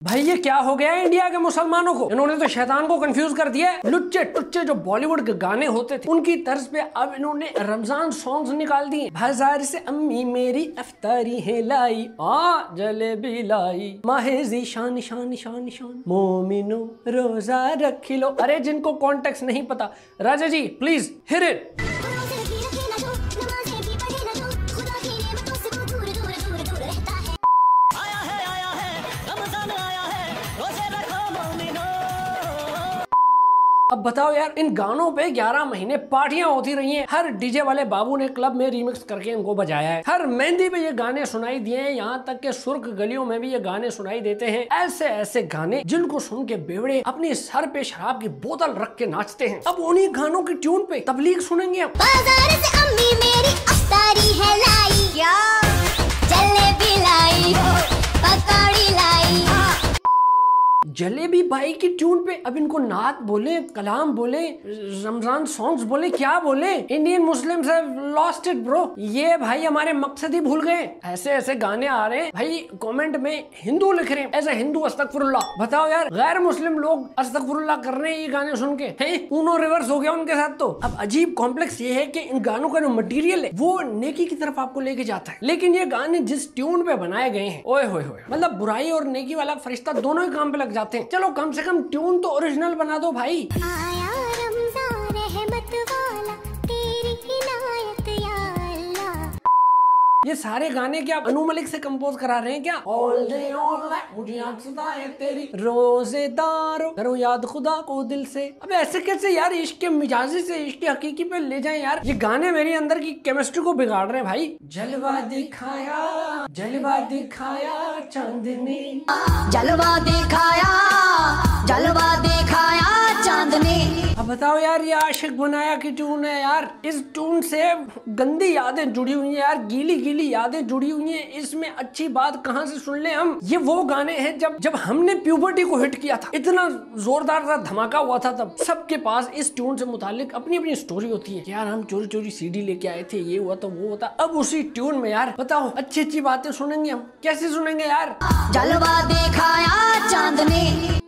भाई ये क्या हो गया है इंडिया के मुसलमानों को, इन्होंने तो शैतान को कंफ्यूज कर दिया है। लुच्चे टुच्चे जो बॉलीवुड के गाने होते थे उनकी तर्ज पे अब इन्होंने रमजान सॉन्ग्स निकाल दिए। बाजार से अम्मी मेरी अफ्तारी है लाई, आ जलेबी लाई, माहे ज़ीशान शान शान शान, मोमिनो रोजा रख लो। अरे जिनको कॉन्टेक्स्ट नहीं पता, राजा जी प्लीज हिट इट। अब बताओ यार, इन गानों पे 11 महीने पार्टियां होती रही हैं। हर डीजे वाले बाबू ने क्लब में रीमिक्स करके इनको बजाया है। हर मेहंदी पे ये गाने सुनाई दिए हैं, यहाँ तक के सुर्ख गलियों में भी ये गाने सुनाई देते हैं। ऐसे ऐसे गाने जिनको सुन के बेवड़े अपनी सर पे शराब की बोतल रख के नाचते हैं। अब उन्हीं गानों की ट्यून पे तबलीग सुनेंगे हम। बाजार से अम्मी मेरी अफ्तारी है लाई, क्या जलेबी लाई, पकौड़ी लाई। जलेबी बाई की ट्यून पे अब इनको नात बोले, कलाम बोले, रमजान सॉन्ग्स बोले, क्या बोले। Indian Muslims have lost it bro. ये भाई हमारे मकसद ही भूल गए। ऐसे ऐसे गाने आ रहे हैं भाई, कमेंट में हिंदू लिख रहे हैं एज ए हिंदू अस्तगफुरुल्लाह। बताओ यार, गैर मुस्लिम लोग अस्तगफुरुल्लाह कर रहे हैं ये गाने सुन के। ऊनो रिवर्स हो गया उनके साथ। तो अब अजीब कॉम्प्लेक्स ये है कि इन गानों का जो मटीरियल है वो नेकी की तरफ आपको लेके जाता है, लेकिन ये गाने जिस ट्यून पे बनाए गए हैं, ओए होए होए, मतलब बुराई और नेकी वाला फरिश्ता दोनों ही काम पे लग जाते हैं। चलो कम से कम ट्यून तो ओरिजिनल बना दो भाई। आया रमजान रहमत वाला, तेरी इनायत या अल्लाह। ये सारे गाने क्या अनु मलिक से कंपोज करा रहे हैं क्या? All day all night, मुझे याद सदा है तेरी, रोजेदारो करो याद खुदा को दिल से। अब ऐसे कैसे यार इश्क के मिजाजी से इश्क के हकीकी पे ले जाएं यार। ये गाने मेरी अंदर की केमिस्ट्री को बिगाड़ रहे हैं भाई। जलवा दिखाया चांदनी, जलवा दिखाया चांदनी। अब बताओ यार, ये आशिक बनाया की ट्यून है यार। इस ट्यून से गंदी यादें जुड़ी हुई हैं यार, गीली गीली यादें जुड़ी हुई हैं। इसमें अच्छी बात कहाँ से सुन ले हम। ये वो गाने हैं जब हमने प्यूबर्टी को हिट किया था, इतना जोरदार सा धमाका हुआ था, तब सबके पास इस ट्यून से मुतालिक अपनी अपनी स्टोरी होती है। यार हम चोरी चोरी सीडी लेके आए थे, ये हुआ तो वो होता। अब उसी ट्यून में यार बताओ अच्छी अच्छी बातें सुनेंगे हम, कैसे सुनेंगे यार। जलवा दिखाया चांदनी।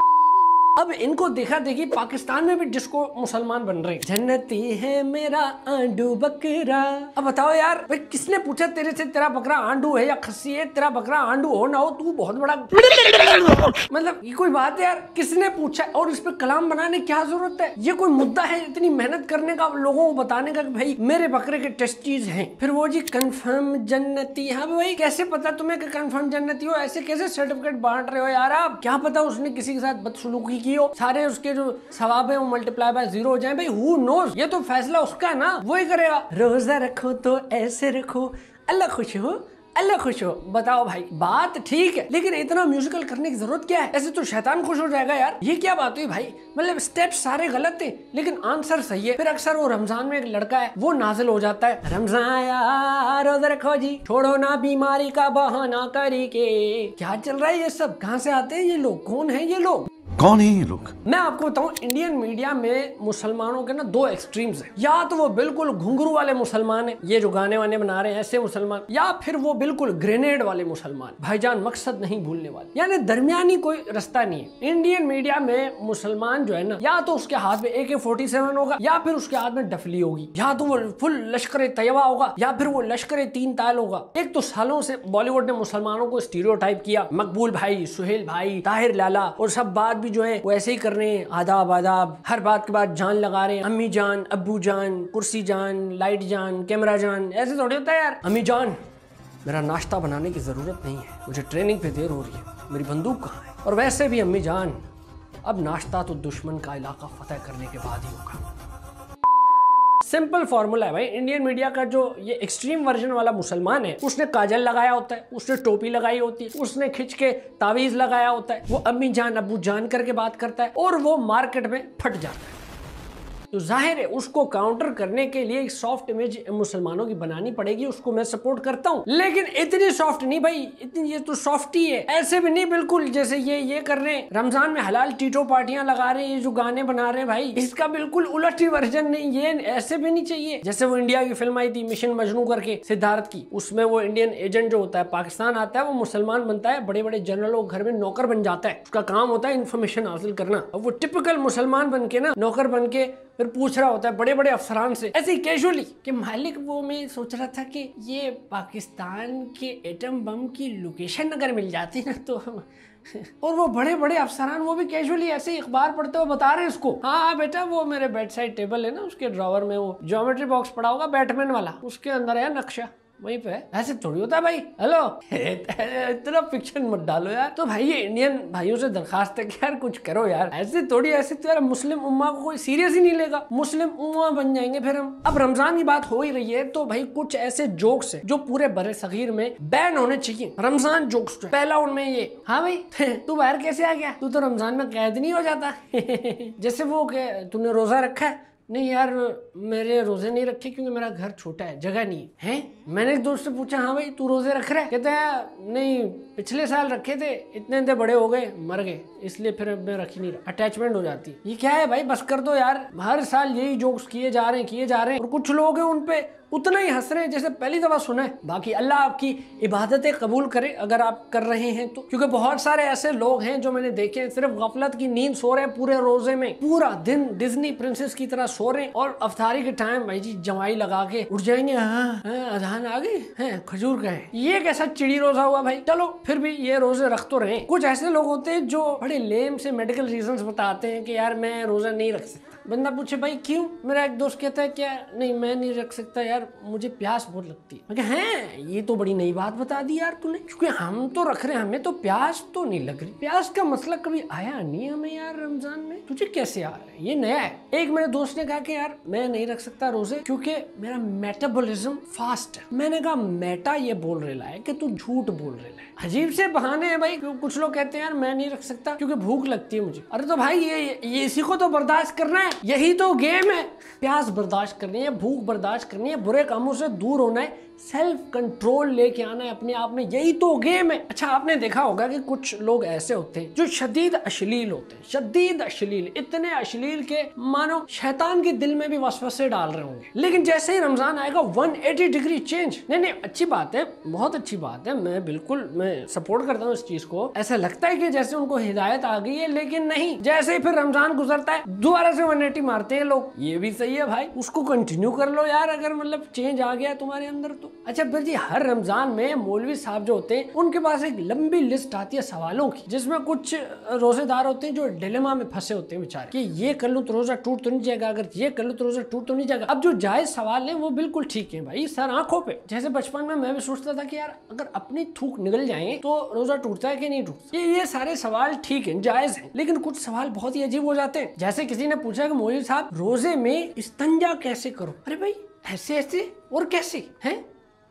अब इनको देखा देखी पाकिस्तान में भी डिस्को मुसलमान बन रहे हैं। जन्नती है मेरा आंडू बकरा। अब बताओ यार, भाई किसने पूछा तेरे से तेरा बकरा आंडू है या खस्सी है? तेरा बकरा आंडू हो ना हो, तू बहुत बड़ा मतलब ये कोई बात है यार? किसने पूछा? और इस पे कलाम बनाने क्या जरूरत है? ये कोई मुद्दा है इतनी मेहनत करने का, लोगों को बताने का कि भाई मेरे बकरे के टेस्टीज हैं? फिर वो जी कंफर्म जन्नती। हाँ भाई कैसे पता तुम्हें कि कंफर्म जन्नती हो? ऐसे कैसे सर्टिफिकेट बांट रहे हो यार आप? क्या पता उसने किसी के साथ बदसलूकी की हो, सारे उसके जो सवाब है वो मल्टीप्लाई बाय 0 हो जाए। भाई हु नोज, ये तो फैसला उसका है ना, वो ही करेगा। रोजा रखो तो ऐसे रखो, अल्लाह खुश हो, अल्लाह खुश हो। बताओ भाई, बात ठीक है, लेकिन इतना म्यूजिकल करने की जरूरत क्या है? ऐसे तो शैतान खुश हो जाएगा यार। ये क्या बात हुई भाई? मतलब स्टेप सारे गलत थे लेकिन आंसर सही है। फिर अक्सर वो रमजान में एक लड़का है वो नाजिल हो जाता है, रमजान आया रोजा रखो जी, छोड़ो ना बीमारी का बहाना करी के। क्या चल रहा है ये सब? कहाँ से आते हैं ये लोग? कौन है ये लोग? कौन है ये लोग? मैं आपको बताऊं, इंडियन मीडिया में मुसलमानों के ना 2 एक्सट्रीम्स हैं। या तो वो बिल्कुल घुंघरू वाले मुसलमान हैं, ये जो गाने वाने बना रहे हैं ऐसे मुसलमान, या फिर वो बिल्कुल ग्रेनेड वाले मुसलमान, भाईजान मकसद नहीं भूलने वाले। यानी दरमियानी कोई रास्ता नहीं है। इंडियन मीडिया में मुसलमान जो है ना, या तो उसके हाथ में AK-47 होगा, या फिर उसके हाथ में डफली होगी, या तो वो फुल लश्कर तैयबा होगा, या फिर वो लश्कर 3 ताल होगा। एक तो सालों से बॉलीवुड ने मुसलमानों को स्टीरियोटाइप किया, मकबूल भाई, सुहेल भाई, ताहिर लाला, और सब बात भी जो है वो ऐसे ही कर रहे हैं, आदाब आदाब, हर बात के बाद जान लगा रहे हैं, अम्मी जान, अब्बू जान, कुर्सी जान, लाइट जान, कैमरा जान। ऐसे थोड़ी होता है यार। अम्मी जान मेरा नाश्ता बनाने की जरूरत नहीं है, मुझे ट्रेनिंग पे देर हो रही है, मेरी बंदूक कहाँ है? और वैसे भी अम्मी जान, अब नाश्ता तो दुश्मन का इलाका फतेह करने के बाद ही होगा। सिंपल फॉर्मूला है भाई। इंडियन मीडिया का जो ये एक्सट्रीम वर्जन वाला मुसलमान है, उसने काजल लगाया होता है, उसने टोपी लगाई होती है, उसने खिंच के तावीज लगाया होता है, वो अम्मी जान अब्बू जान करके बात करता है और वो मार्केट में फट जाता है। तो जाहिर है उसको काउंटर करने के लिए एक सॉफ्ट इमेज मुसलमानों की बनानी पड़ेगी, उसको मैं सपोर्ट करता हूँ, लेकिन इतनी सॉफ्ट नहीं भाई, इतनी ये तो सॉफ्ट ही है, ऐसे भी नहीं बिल्कुल जैसे ये कर रहे हैं, रमजान में हलाल टीटो पार्टियां लगा रहे हैं, ये जो गाने बना रहे हैं भाई इसका बिल्कुल उलट ही वर्जन नहीं, ये ऐसे भी नहीं चाहिए। जैसे वो इंडिया की फिल्म आई थी मिशन मजनू करके सिद्धार्थ की, उसमें वो इंडियन एजेंट जो होता है पाकिस्तान आता है, वो मुसलमान बनता है, बड़े बड़े जनरलों के घर में नौकर बन जाता है, उसका काम होता है इन्फॉर्मेशन हासिल करना, और वो टिपिकल मुसलमान बन के ना नौकर बन के फिर पूछ रहा होता है बड़े बड़े अफसरान से ऐसे ही कैजुअली कि मालिक वो मैं सोच रहा था कि ये पाकिस्तान के एटम बम की लोकेशन अगर मिल जाती ना तो और वो बड़े बड़े अफसरान वो भी कैजुअली ऐसे ही अखबार पढ़ते हुए बता रहे हैं उसको, हाँ बेटा वो मेरे बेड साइड टेबल है ना, उसके ड्रॉवर में वो ज्योमेट्री बॉक्स पड़ा होगा बैटमैन वाला, उसके अंदर है नक्शा, वहीं पे ऐसे थोड़ी होता है भाई। हेलो इतना फिक्शन मत डालो यार। तो भाई ये इंडियन भाइयों से दरखास्त है कि यार कुछ करो यार, ऐसे थोड़ी, ऐसे तो यार मुस्लिम उम्मा को कोई सीरियस ही नहीं लेगा, मुस्लिम उम्मा बन जाएंगे फिर हम। अब रमजान की बात हो ही रही है तो भाई कुछ ऐसे जोक्स है जो पूरे बड़े सगीर में बैन होने चाहिए, रमजान जोक्स। पहला उनमें ये, हाँ भाई तू बाहर कैसे आ गया, तू तो रमजान में कैद नहीं हो जाता जैसे वो तूने रोजा रखा है, नहीं यार मेरे रोजे नहीं रखे क्योंकि मेरा घर छोटा है, जगह नहीं है। मैंने एक दोस्त से पूछा, हाँ भाई तू रोजे रख रहा है, कहता है नहीं पिछले साल रखे थे, इतने बड़े हो गए मर गए, इसलिए फिर अब मैं रख ही नहीं रहा। अटैचमेंट हो जाती है। ये क्या है भाई, बस कर दो यार, हर साल यही जोक्स किए जा रहे हैं और कुछ लोग हैं उन पे उतना ही हंस रहे हैं जैसे पहली दफा सुना है। बाकी अल्लाह आपकी इबादतें कबूल करे अगर आप कर रहे हैं तो, क्योंकि बहुत सारे ऐसे लोग हैं जो मैंने देखे हैं सिर्फ गफलत की नींद सो रहे हैं पूरे रोजे में, पूरा दिन डिज्नी प्रिंसेस की तरह सो रहे हैं, और अफ्तारी के टाइम भाई जी जमाई लगा के उठ जाएंगे, अजान आ गई है, खजूर का है। ये कैसा चिड़ी रोजा हुआ भाई। चलो फिर भी ये रोजे रख तो रहे। कुछ ऐसे लोग होते हैं जो बड़े लेम से मेडिकल रीजंस बताते हैं कि यार मैं रोजा नहीं रख सकता। बंदा पूछे भाई क्यों, मेरा एक दोस्त कहता है क्या नहीं मैं नहीं रख सकता यार, मुझे प्यास बहुत लगती है। मैं हैं ये तो बड़ी नई बात बता दी यार तूने, क्योंकि हम तो रख रहे हैं, हमें तो प्यास तो नहीं लग रही। प्यास का मसला कभी आया नहीं हमें यार रमजान में, तुझे कैसे आ रहा है, ये नया है। एक मेरे दोस्त ने कहा कि यार मैं नहीं रख सकता रोजे क्योंकि मेरा मेटाबॉलिज्म फास्ट है। मैंने कहा मेटा ये बोल रहा है कि तू झूठ बोल रहा है। अजीब से बहाने हैं भाई। कुछ लोग कहते हैं यार मैं नहीं रख सकता क्योंकि भूख लगती है मुझे। अरे तो भाई ये इसी को तो बर्दाश्त करना है, यही तो गेम है। प्यास बर्दाश्त करनी है, भूख बर्दाश्त करनी है, बुरे कामों से दूर होना है, सेल्फ कंट्रोल लेके आना है अपने आप में, यही तो गेम है। अच्छा आपने देखा होगा कि कुछ लोग ऐसे होते हैं जो शदीद अश्लील होते हैं, शदीद अश्लील, इतने अश्लील के मानो शैतान के दिल में भी वसवसे डाल रहे होंगे। लेकिन जैसे ही रमजान आएगा 180 डिग्री चेंज। नहीं अच्छी बात है, बहुत अच्छी बात है, मैं बिल्कुल मैं सपोर्ट करता हूँ इस चीज को। ऐसा लगता है कि जैसे उनको हिदायत आ गई है, लेकिन नहीं, जैसे ही फिर रमजान गुजरता है दोबारा से 180 मारते हैं लोग। ये भी सही है भाई, उसको कंटिन्यू कर लो यार अगर मतलब चेंज आ गया तुम्हारे अंदर तो। अच्छा फिर जी हर रमजान में मौलवी साहब जो होते हैं उनके पास एक लंबी लिस्ट आती है सवालों की, जिसमें कुछ रोजेदार होते हैं जो डिलेमा में फंसे होते हैं बेचारे कि ये कर लूं तो रोजा टूट तो नहीं जाएगा, अगर ये कर लूं तो रोजा टूट तो नहीं जाएगा। अब जो जायज सवाल है वो बिल्कुल ठीक है भाई, सर आंखों पे। जैसे बचपन में मैं भी सोचता था कि यार अगर अपनी थूक निकल जाए तो रोजा टूटता है कि नहीं टूटता। ये सारे सवाल ठीक है, जायज है, लेकिन कुछ सवाल बहुत ही अजीब हो जाते हैं। जैसे किसी ने पूछा कि मौलवी साहब रोजे में इस्तंजा कैसे करो। अरे भाई ऐसे और कैसे है,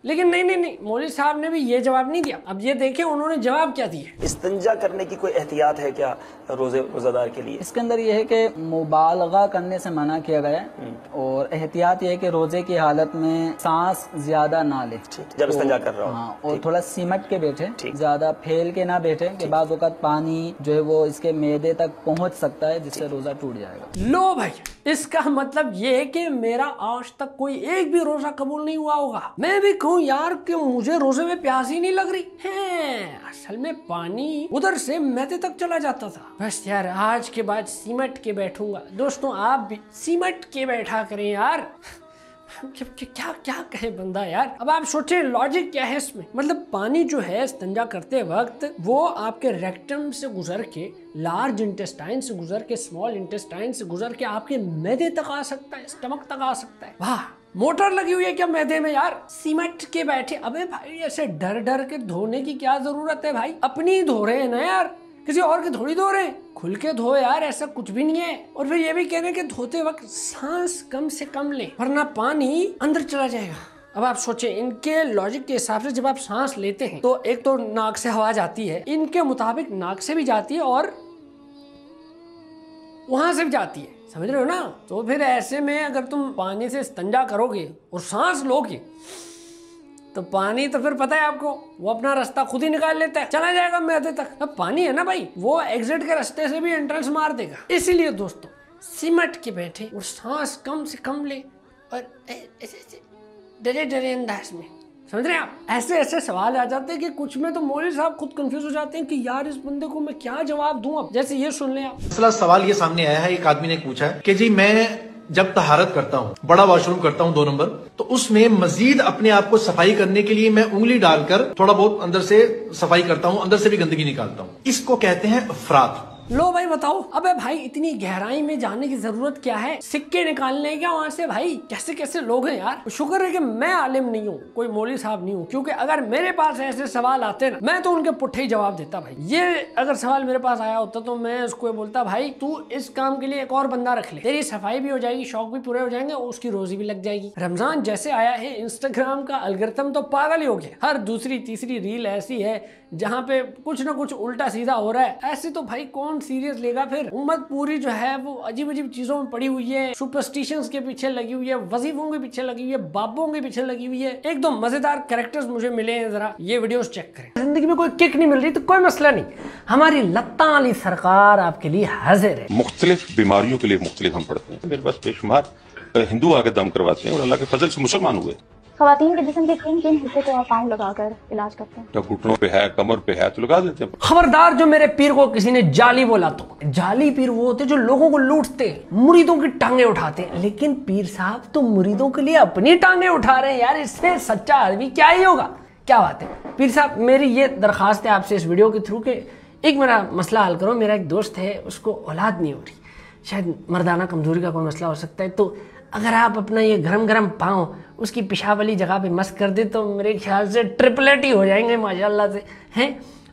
लेकिन नहीं मौलवी साहब ने भी ये जवाब नहीं दिया। अब ये देखें उन्होंने जवाब क्या दिया। इस्तिंजा करने की कोई एहतियात है क्या रोजादार के लिए? इसके अंदर ये है कि मुबालगा करने से मना किया गया है, और एहतियात ये है कि रोजे की हालत में सांस ज्यादा ना ले जब इस्तिंजा कर रहा हो। हाँ, और थोड़ा सिमट के बैठे, ज्यादा फैल के ना बैठे कि बाद वक्त पानी जो है वो इसके मैदे तक पहुंच सकता है जिससे रोजा टूट जाएगा। लो भाई इसका मतलब ये है कि मेरा आज तक कोई एक भी रोजा कबूल नहीं हुआ होगा। मैं भी कहूँ यार कि मुझे रोजे में प्यास ही नहीं लग रही है, असल में पानी उधर से मैदे तक चला जाता था। बस यार आज के बाद सिमट के बैठूंगा। दोस्तों आप भी सिमट के बैठा करें यार। क्या कहे बंदा यार। अब आप सोचें लॉजिक क्या है इसमें। मतलब पानी जो है इस्तिंजा करते वक्त वो आपके रेक्टम से गुजर के, लार्ज इंटेस्टाइन से गुजर के, स्मॉल इंटेस्टाइन से गुजर के आपके मैदे तक आ सकता है, स्टमक तक आ सकता है। वाह मोटर लगी हुई है क्या मैदे में यार, सिमट के बैठे। अबे भाई ऐसे डर के धोने की क्या जरूरत है भाई, अपनी धो रहे हैं ना यार, किसी और के थोड़ी धो रहे हैं। खुल के धो यार, ऐसा कुछ भी नहीं है। और फिर ये भी कह रहे हैं कि धोते वक्त सांस कम से कम ले वरना पानी अंदर चला जाएगा। अब आप सोचें इनके लॉजिक के हिसाब से जब आप सांस लेते हैं तो एक तो नाक से हवा जाती है, इनके मुताबिक नाक से भी जाती है और वहां से भी जाती है, समझ रहे हो ना। तो फिर ऐसे में अगर तुम पानी से इस्तिंजा करोगे और सांस लोगे तो पानी तो फिर पता है आपको वो अपना रास्ता खुद ही निकाल लेता है, चला जाएगा मैदे तक। अब पानी है ना भाई, वो एग्जिट के रास्ते से भी एंट्रेंस मार देगा। इसीलिए दोस्तों सिमट के बैठे और सांस कम से कम ले और ऐसे डरे डरे अंदाज में, समझ रहे हैं आप। ऐसे ऐसे सवाल आ जाते हैं कि कुछ में तो मौलवी साहब खुद कंफ्यूज हो जाते हैं कि यार इस बंदे को मैं क्या जवाब दूं। अब जैसे ये सुन लें आप। मसला सवाल ये सामने आया है, एक आदमी ने पूछा है कि जी मैं जब तहारत करता हूँ, बड़ा वॉशरूम करता हूँ 2 नंबर, तो उसमें मजीद अपने आप को सफाई करने के लिए मैं उंगली डालकर थोड़ा बहुत अंदर से सफाई करता हूँ, अंदर से भी गंदगी निकालता हूँ। इसको कहते हैं अफरात। लो भाई बताओ, अबे भाई इतनी गहराई में जाने की जरूरत क्या है, सिक्के निकालने क्या वहां से भाई। कैसे कैसे लोग हैं यार। शुक्र है कि मैं आलिम नहीं हूँ, कोई मौलवी साहब नहीं हूँ, क्योंकि अगर मेरे पास ऐसे सवाल आते ना मैं तो उनके पुट्ठे ही जवाब देता भाई। ये अगर सवाल मेरे पास आया होता तो मैं उसको बोलता भाई तू इस काम के लिए एक और बंदा रख ले, तेरी सफाई भी हो जाएगी, शौक भी पूरे हो जाएंगे और उसकी रोजी भी लग जाएगी। रमजान जैसे आया है, इंस्टाग्राम का एल्गोरिथम तो पागल ही हो गया। हर दूसरी तीसरी रील ऐसी है जहाँ पे कुछ ना कुछ उल्टा सीधा हो रहा है। ऐसे तो भाई कौन सीरियस लेगा। फिर उम्मत पूरी जो है वो अजीब अजीब चीजों में पड़ी हुई है, सुपरस्टिशंस के पीछे लगी हुई है, वजीफों के पीछे लगी हुई है, बाबों के पीछे लगी हुई है। एक दो मजेदार कैरेक्टर्स मुझे मिले हैं, जरा ये वीडियोस चेक करें। जिंदगी में कोई किक नहीं मिल रही तो कोई मसला नहीं, हमारी लत्ता वाली सरकार आपके लिए हाजिर है। मुख्तलिफ बीमारियों के लिए मुख्तलिफ हम पढ़ते हैं। मेरे पास बेशुमार हिंदू आके दम करवाते हैं और अल्लाह के फजल से मुसलमान हुए। खवातीन के जिस्म के किन हिस्से को आप पाँव लगाकर इलाज करते हैं? घुटनों पे है, कमर पे है तो लगा देते हैं। खबरदार जो मेरे पीर को किसी ने जाली बोला तो। जाली पीर वो होते जो लोगों को लूटते, मुरीदों की टांगे उठाते। लेकिन पीर साहब तो मुरीदों के लिए अपनी टांगे उठा रहे हैं यार, इससे सच्चा आदमी क्या ही होगा। क्या बात है पीर साहब, मेरी ये दरखास्त है आपसे इस वीडियो के थ्रू के एक मेरा मसला हल करो। मेरा एक दोस्त है, उसको औलाद नहीं हो रही, शायद मर्दाना कमजोरी का कोई मसला हो सकता है। तो अगर आप अपना ये गरम गरम पाँव उसकी पेशाब वाली जगह पे मस कर दे तो मेरे ख्याल से ट्रिपलेट ही हो जाएंगे माशाल्लाह से हैं।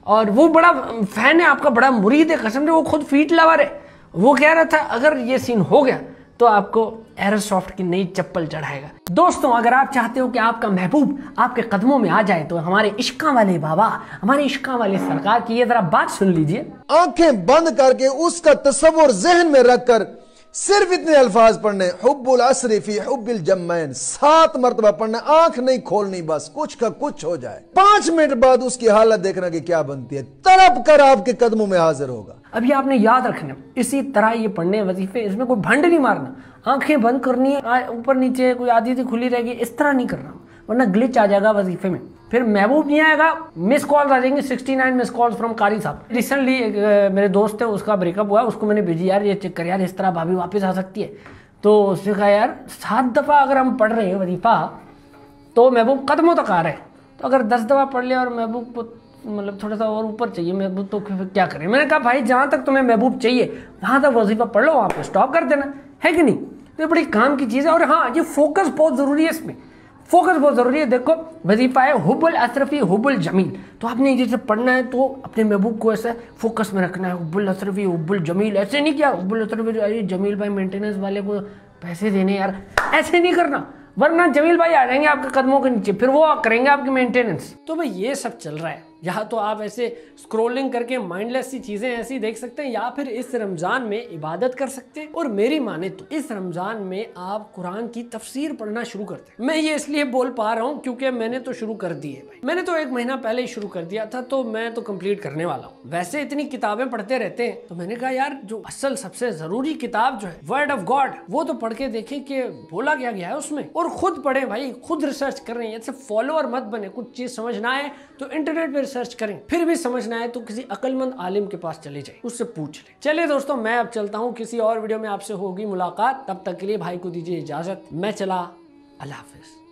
और वो बड़ा फैन है आपका, बड़ा मुरीद है कसम से, वो खुद फीट लवर है। वो कह रहा था अगर ये सीन हो गया तो आपको एयरसॉफ्ट की नई चप्पल चढ़ाएगा। दोस्तों अगर आप चाहते हो कि आपका महबूब आपके कदमों में आ जाए तो हमारे इश्का वाले बाबा, हमारे इश्का वाले सरकार की ये जरा बात सुन लीजिए। आंखें बंद करके उसका तस्वुर जहन में रखकर सिर्फ इतने अल्फाज पढ़ने, हुब्बुल असरी फी हुब्बिल जम्मैन, 7 मरतबा पढ़ना, आंख नहीं खोलनी, बस कुछ का कुछ हो जाए। 5 मिनट बाद उसकी हालत देखना कि क्या बनती है, तड़प कर आपके कदमों में हाजिर होगा। अभी आपने याद रखना, इसी तरह ये पढ़ने वजीफे, इसमें कोई भंड नहीं मारना, आंखें बंद करनी है, ऊपर नीचे कोई आधी सी खुली रहेगी, इस तरह नहीं करना वरना ग्लिच आ जाएगा वजीफे में। फिर महबूब नहीं आएगा, मिस कॉल्स आ जाएंगे, 69 मिस कॉल्स फ्रॉम कारी साहब। रिसेंटली एक मेरे दोस्त है, उसका ब्रेकअप हुआ, उसको मैंने भेजी यार ये चेक कर यार, इस तरह भाभी वापस आ सकती है। तो उसने कहा यार 7 दफ़ा अगर हम पढ़ रहे हैं वजीफा तो महबूब कदमों तक आ रहे हैं, तो अगर 10 दफ़ा पढ़ लिया और महबूब को मतलब थोड़ा सा और ऊपर चाहिए महबूब तो फिर क्या करें। मैंने कहा भाई जहाँ तक तुम्हें महबूब चाहिए वहाँ तक वजीफा पढ़ लो, वहाँ पे स्टॉप कर देना है कि नहीं। तो ये बड़ी काम की चीज़ है। और हाँ, ये फोकस बहुत ज़रूरी है, इसमें फोकस बहुत जरूरी है। देखो वजीफा है हुब्बुल असरफी हुब्बुल जमील, तो आपने जैसे पढ़ना है तो अपने महबूब को ऐसा फोकस में रखना है, हुब्बुल असरफी हुब्बुल जमील। ऐसे नहीं किया हुब्बुल असरफी जमील भाई मेंटेनेंस वाले को पैसे देने यार, ऐसे नहीं करना वरना जमील भाई आ जाएंगे आपके कदमों के नीचे, फिर वो करेंगे आपकी मेंटेनेंस। तो भाई ये सब चल रहा है। या तो आप ऐसे स्क्रॉलिंग करके माइंडलेस सी चीजें ऐसी देख सकते हैं, या फिर इस रमजान में इबादत कर सकते हैं। और मेरी माने तो इस रमजान में आप कुरान की तफसीर पढ़ना शुरू करते हैं। मैं ये इसलिए बोल पा रहा हूँ क्योंकि मैंने तो शुरू कर दी है भाई, मैंने तो 1 महीना पहले ही शुरू कर दिया था, तो मैं तो कंप्लीट करने वाला हूँ। वैसे इतनी किताबें पढ़ते रहते हैं तो मैंने कहा यार जो असल सबसे जरूरी किताब जो है वर्ड ऑफ गॉड, वो तो पढ़ के देखें कि बोला क्या गया है उसमें, और खुद पढ़े भाई, खुद रिसर्च कर रहे हैं। ऐसे फॉलोअर मत बने, कुछ चीज समझ ना आए तो इंटरनेट पे सर्च करें, फिर भी समझना है तो किसी अक्लमंद आलिम के पास चले जाए, उससे पूछ ले। चलिए दोस्तों मैं अब चलता हूँ, किसी और वीडियो में आपसे होगी मुलाकात, तब तक के लिए भाई को दीजिए इजाजत, मैं चला, अल्लाह हाफिज।